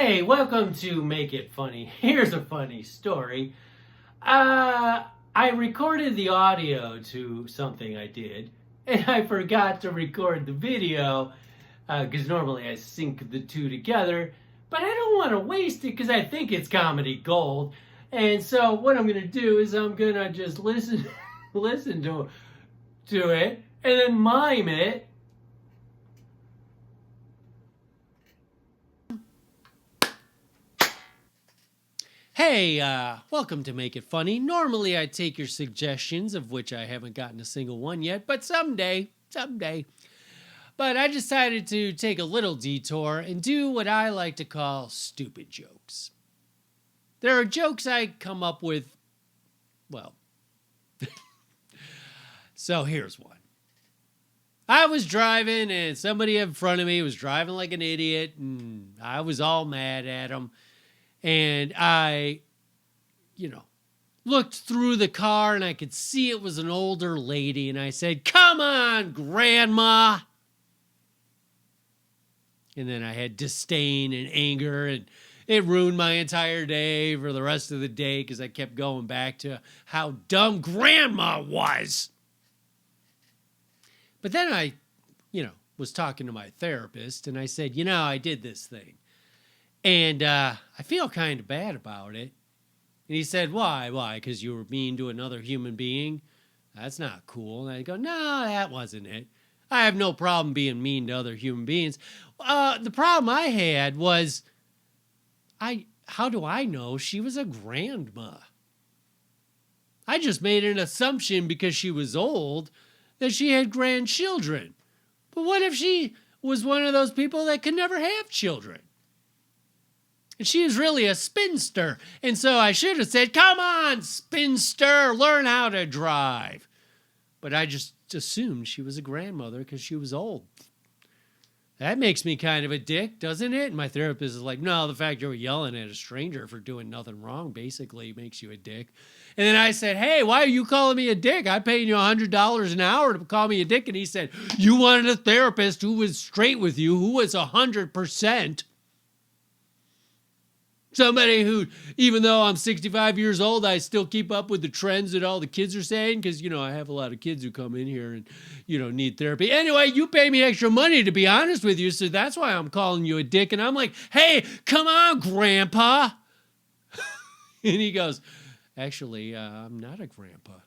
Hey, welcome to Make It Funny. Here's a funny story. I recorded the audio to something I did, and I forgot to record the video, because normally I sync the two together, but I don't want to waste it because I think it's comedy gold. And so what I'm going to do is I'm going to just listen to it and then mime it. Hey, welcome to Make It Funny. Normally I take your suggestions, of which I haven't gotten a single one yet, but someday. But I decided to take a little detour and do what I like to call stupid jokes. There are jokes I come up with, well, so here's one. I was driving and somebody in front of me was driving like an idiot and I was all mad at him. And I, looked through the car and I could see it was an older lady. And I said, "Come on, Grandma." And then I had disdain and anger, and it ruined my entire day for the rest of the day because I kept going back to how dumb Grandma was. But then I, was talking to my therapist and I said, I did this thing. And I feel kind of bad about it. And he said, "Why? Why? Because you were mean to another human being? That's not cool." And I go, "No, that wasn't it. I have no problem being mean to other human beings. The problem I had was, how do I know she was a grandma? I just made an assumption because she was old that she had grandchildren. But what if she was one of those people that could never have children? And she is really a spinster. And so I should have said, 'Come on, spinster, learn how to drive.' But I just assumed she was a grandmother because she was old. That makes me kind of a dick, doesn't it?" And my therapist is like, "No, the fact you were yelling at a stranger for doing nothing wrong basically makes you a dick." And then I said, "Hey, why are you calling me a dick? I'm paying you $100 an hour to call me a dick." And he said, "You wanted a therapist who was straight with you, who was 100%. Somebody who, even though I'm 65 years old, I still keep up with the trends that all the kids are saying because, I have a lot of kids who come in here and, need therapy. Anyway, you pay me extra money, to be honest with you, so that's why I'm calling you a dick." And I'm like, "Hey, come on, Grandpa." And he goes, "Actually, I'm not a grandpa."